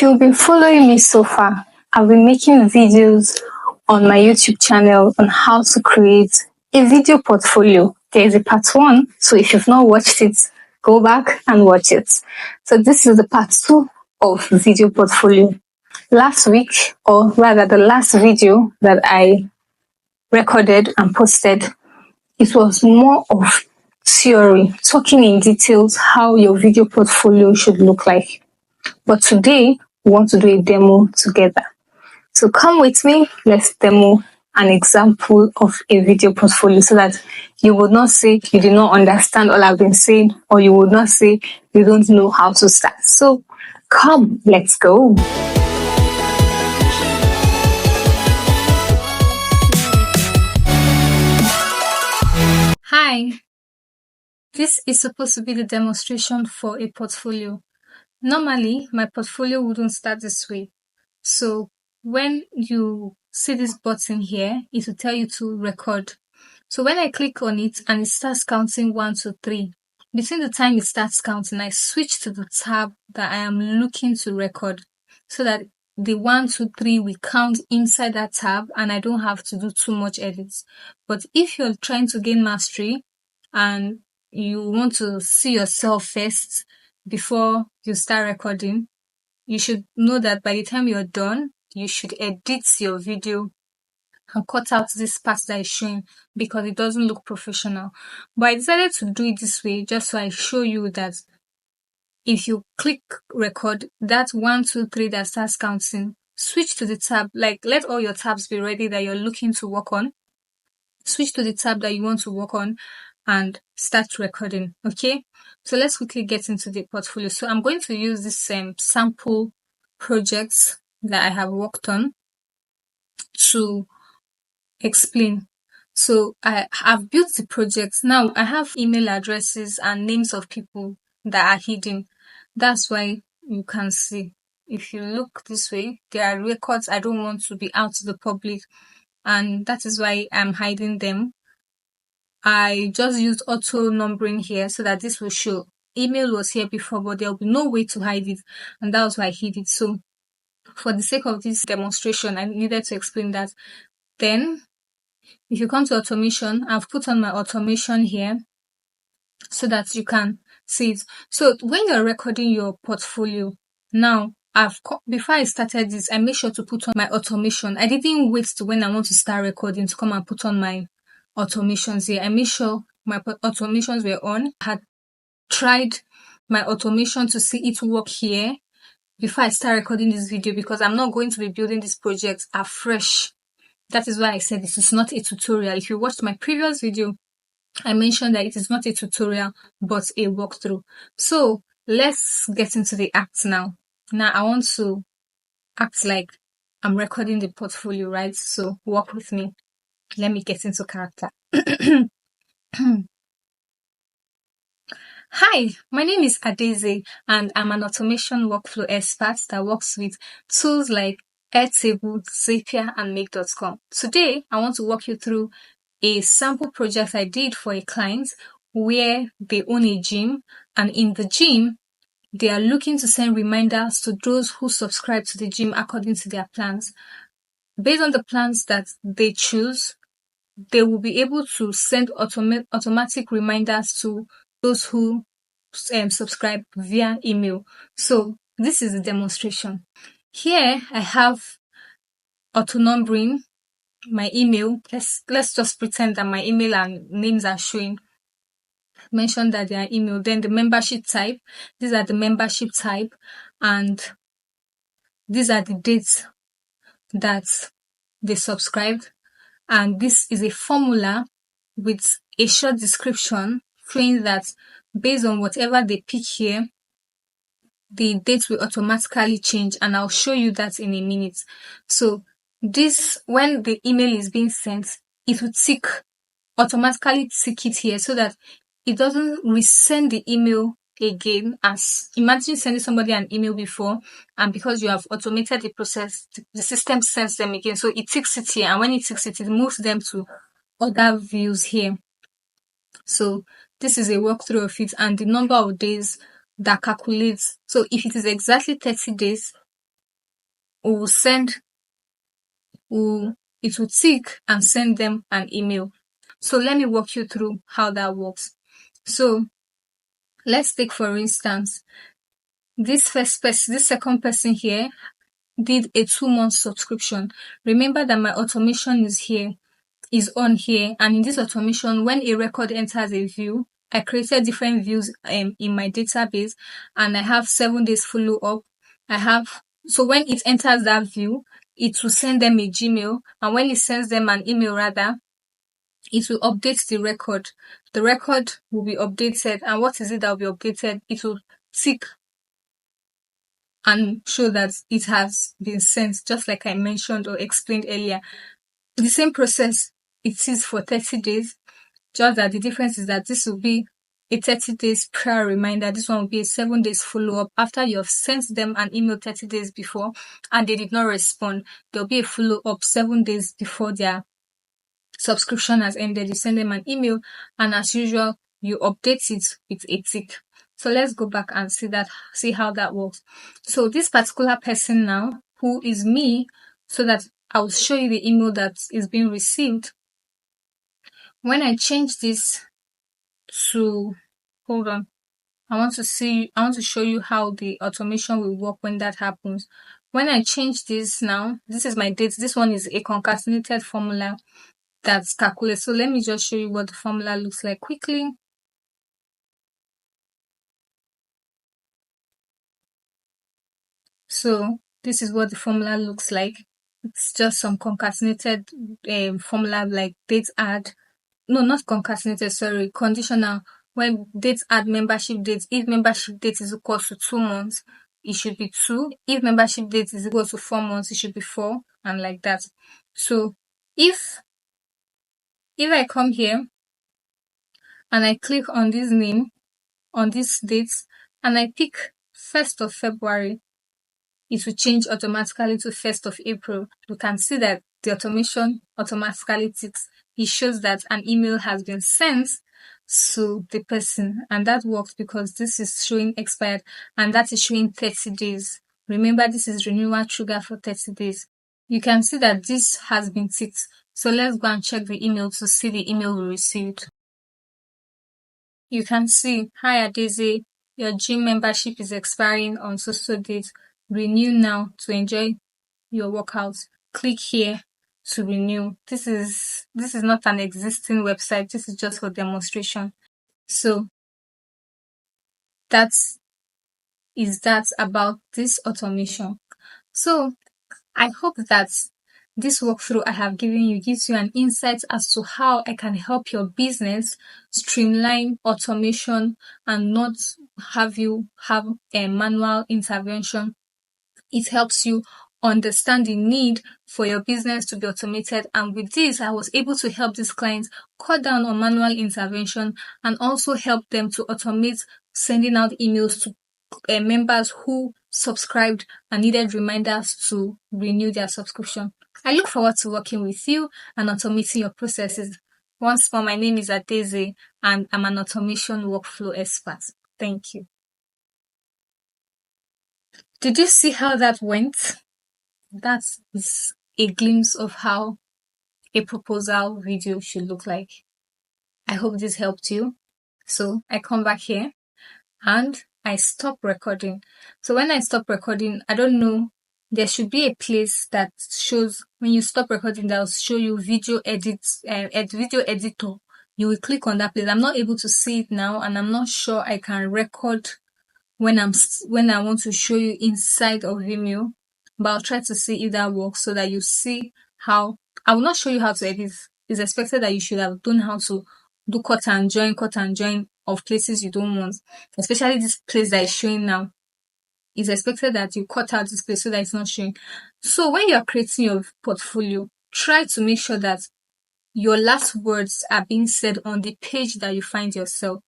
If you've been following me so far, I've been making videos on my YouTube channel on how to create a video portfolio. There is a part 1, so if you've not watched it, go back and watch it. So this is the part 2 of video portfolio. Last week, or rather the last video that I recorded and posted, it was more of theory, talking in details how your video portfolio should look like. But today, we want to do a demo together. So come with me, let's demo an example of a video portfolio so that you would not say you did not understand all I've been saying, or you would not say you don't know how to start. So come, let's go. Hi, this is supposed to be the demonstration for a portfolio. Normally, my portfolio wouldn't start this way. So when you see this button here, it will tell you to record. So when I click on it and it starts counting 1 to 3, between the time it starts counting, I switch to the tab that I am looking to record so that the 1 to 3 will count inside that tab and I don't have to do too much edits. But if you're trying to gain mastery and you want to see yourself first before you start recording, you should know that by the time you're done, you should edit your video and cut out this part that is showing because it doesn't look professional. But I decided to do it this way just so I show you that if you click record, that 1, 2, 3 that starts counting, switch to the tab, like let all your tabs be ready that you're looking to work on. Switch to the tab that you want to work on and start recording. Okay, so let's quickly get into the portfolio. So I'm going to use this sample projects that I have worked on to explain. So I have built the project. Now I have email addresses and names of people that are hidden. That's why you can see, if you look this way, there are records I don't want to be out to the public, and that is why I'm hiding them. I just used auto numbering here so that this will show email was here before, but there will be no way to hide it, and that was why I hid it. So for the sake of this demonstration, I needed to explain that. Then if you come to automation, I've put on my automation here so that you can see it. So when you're recording your portfolio, now before I started this, I made sure to put on my automation. I didn't wait to when I want to start recording to come and put on my automations here. I made sure my automations were on. I had tried my automation to see it work here before I start recording this video because I'm not going to be building this project afresh. That is why I said this is not a tutorial. If you watched my previous video, I mentioned that it is not a tutorial, but a walkthrough. So let's get into the act now. Now I want to act like I'm recording the portfolio, right? So walk with me. Let me get into character. Hi, my name is Adeze, and I'm an automation workflow expert that works with tools like Airtable, Zapier, and Make.com. Today, I want to walk you through a sample project I did for a client where they own a gym, and in the gym, they are looking to send reminders to those who subscribe to the gym according to their plans. Based on the plans that they choose, they will be able to send automatic reminders to those who subscribe via email. So this is the demonstration. Here I have auto numbering my email. Let's just pretend that my email and names are showing. Mention that they are email. Then the membership type. These are the membership type, and these are the dates that they subscribed. And this is a formula with a short description showing that based on whatever they pick here, the date will automatically change, and I'll show you that in a minute. So this, when the email is being sent, it will automatically tick it here so that it doesn't resend the email again. As imagine sending somebody an email before, and because you have automated the process, the system sends them again. So it ticks it here, and when it ticks it, it moves them to other views here. So this is a walkthrough of it, and the number of days that calculates. So if it is exactly 30 days, will send it will tick and send them an email. So let me walk you through how that works. So let's take for instance this second person here did a 2-month subscription. Remember that my automation is on here, and in this automation, when a record enters a view, I created different views in my database, and I have 7 days follow up. So when it enters that view, it will send them a Gmail, and when it sends them an email rather, it will update the record. The record will be updated, and what is it that will be updated? It will tick and show that it has been sent, just like I mentioned or explained earlier. The same process it is for 30 days, just that the difference is that this will be a 30 days prior reminder. This one will be a 7 days follow-up after you have sent them an email 30 days before and they did not respond. There'll be a follow-up 7 days before their subscription has ended. You send them an email, and as usual, you update it with a tick. So let's go back and see how that works. So this particular person now, who is me, so that I'll show you the email that is being received. When I change this to, hold on, I want to show you how the automation will work when that happens. When I change this now, this is my date. This one is a concatenated formula that's calculated. So let me just show you what the formula looks like quickly. So this is what the formula looks like. It's just some concatenated formula like date add. No, not concatenated, sorry, conditional. When date add membership date, if membership date is equal to 2 months, it should be 2. If membership date is equal to 4 months, it should be 4, and like that. So if I come here and I click on this name, on this date, and I pick 1st of February, it will change automatically to 1st of April. You can see that the automation automatically ticks. It shows that an email has been sent to the person, and that works because this is showing expired and that is showing 30 days. Remember, this is renewal trigger for 30 days. You can see that this has been ticked. So let's go and check the email to see the email we received. You can see, hi Adeze, your gym membership is expiring on so date. Renew now to enjoy your workouts. Click here to renew. This is not an existing website. This is just for demonstration. So that about this automation. So I hope that this walkthrough I have given you gives you an insight as to how I can help your business streamline automation and not have you have a manual intervention. It helps you understand the need for your business to be automated, and with this I was able to help these clients cut down on manual intervention and also help them to automate sending out emails to members who subscribed and needed reminders to renew their subscription. I look forward to working with you and automating your processes. Once more, my name is Adeze and I'm an automation workflow expert. Thank you. Did you see how that went? That is a glimpse of how a proposal video should look like. I hope this helped you. So I come back here and I stop recording. So when I stop recording, I don't know, there should be a place that shows when you stop recording that will show you video editor. You will click on that place. I'm not able to see it now, and I'm not sure I can record when I want to show you inside of Vimeo, but I'll try to see if that works so that you see how. I will not show you how to edit. It's expected that you should have known how to do cut and join of places you don't want, especially this place that is showing now. It's expected that you cut out this place so that it's not showing. So when you're creating your portfolio, try to make sure that your last words are being said on the page that you find yourself.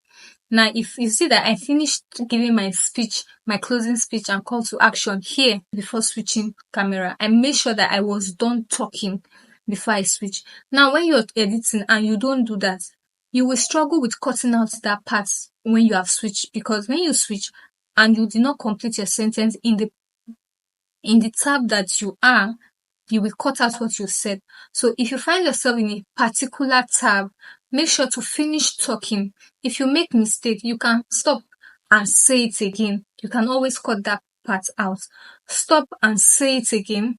Now, if you see that I finished giving my speech, my closing speech and call to action here before switching camera, I made sure that I was done talking before I switch. Now, when you're editing and you don't do that, you will struggle with cutting out that part when you have switched, because when you switch and you did not complete your sentence in the in the tab that you are, you will cut out what you said. So if you find yourself in a particular tab, make sure to finish talking. If you make mistake, you can stop and say it again. You can always cut that part out. Stop and say it again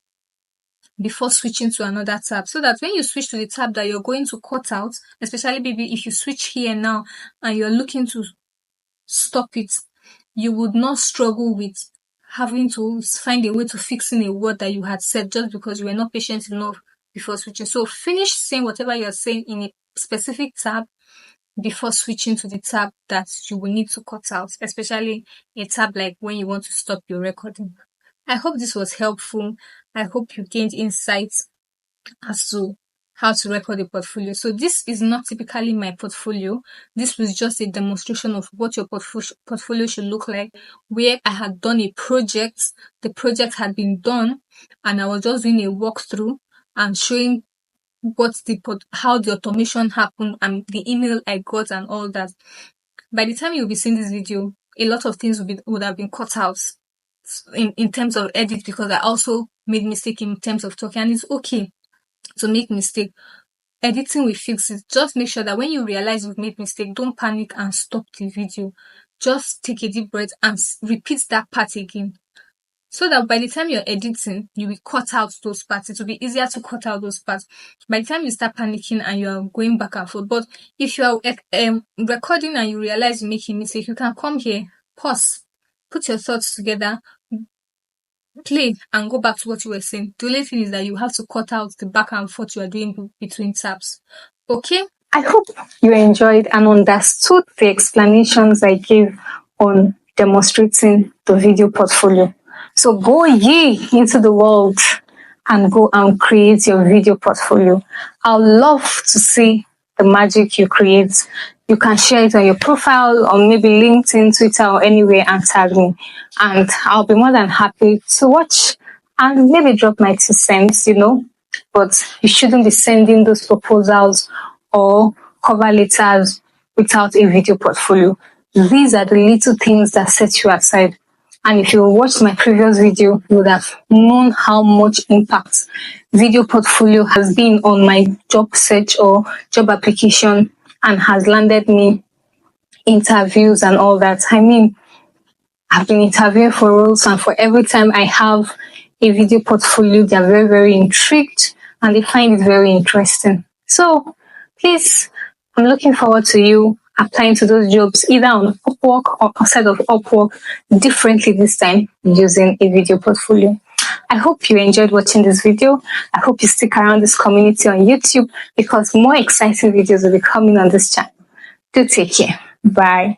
before switching to another tab, so that when you switch to the tab that you're going to cut out, especially maybe if you switch here now and you're looking to stop it, you would not struggle with having to find a way to fix in a word that you had said just because you were not patient enough before switching. So finish saying whatever you're saying in a specific tab before switching to the tab that you will need to cut out, especially a tab like when you want to stop your recording. I hope this was helpful. I hope you gained insights as to how to record a portfolio. So this is not typically my portfolio. This was just a demonstration of what your portfolio should look like, where I had done a project, the project had been done, and I was just doing a walkthrough and showing how the automation happened and the email I got and all that. By the time you'll be seeing this video, a lot of things would have been cut out in terms of edit, because I also made mistake in terms of talking, and it's okay to make mistake. Editing will fix it. Just make sure that when you realize you've made mistake, don't panic and stop the video. Just take a deep breath and repeat that part again, so that by the time you're editing, you will cut out those parts. It will be easier to cut out those parts by the time you start panicking and you're going back and forth. But if you are recording and you realize you're making mistake, you can come here, pause, put your thoughts together, play, and go back to what you were saying. The only thing is that you have to cut out the back and forth you are doing between tabs. Okay? I hope you enjoyed and understood the explanations I gave on demonstrating the video portfolio. So go ye into the world and go and create your video portfolio. I'd love to see the magic you create. You can share it on your profile or maybe LinkedIn, Twitter, or anywhere and tag me. And I'll be more than happy to watch and maybe drop my 2 cents, But you shouldn't be sending those proposals or cover letters without a video portfolio. These are the little things that set you aside. And if you watched my previous video, you would have known how much impact video portfolio has been on my job search or job application and has landed me interviews and all that. I mean, I've been interviewing for roles, and for every time I have a video portfolio, they're very, very intrigued and they find it very interesting. So please, I'm looking forward to you applying to those jobs either on Upwork or outside of Upwork, differently this time using a video portfolio. I hope you enjoyed watching this video. I hope you stick around this community on YouTube, because more exciting videos will be coming on this channel. Do take care. Bye.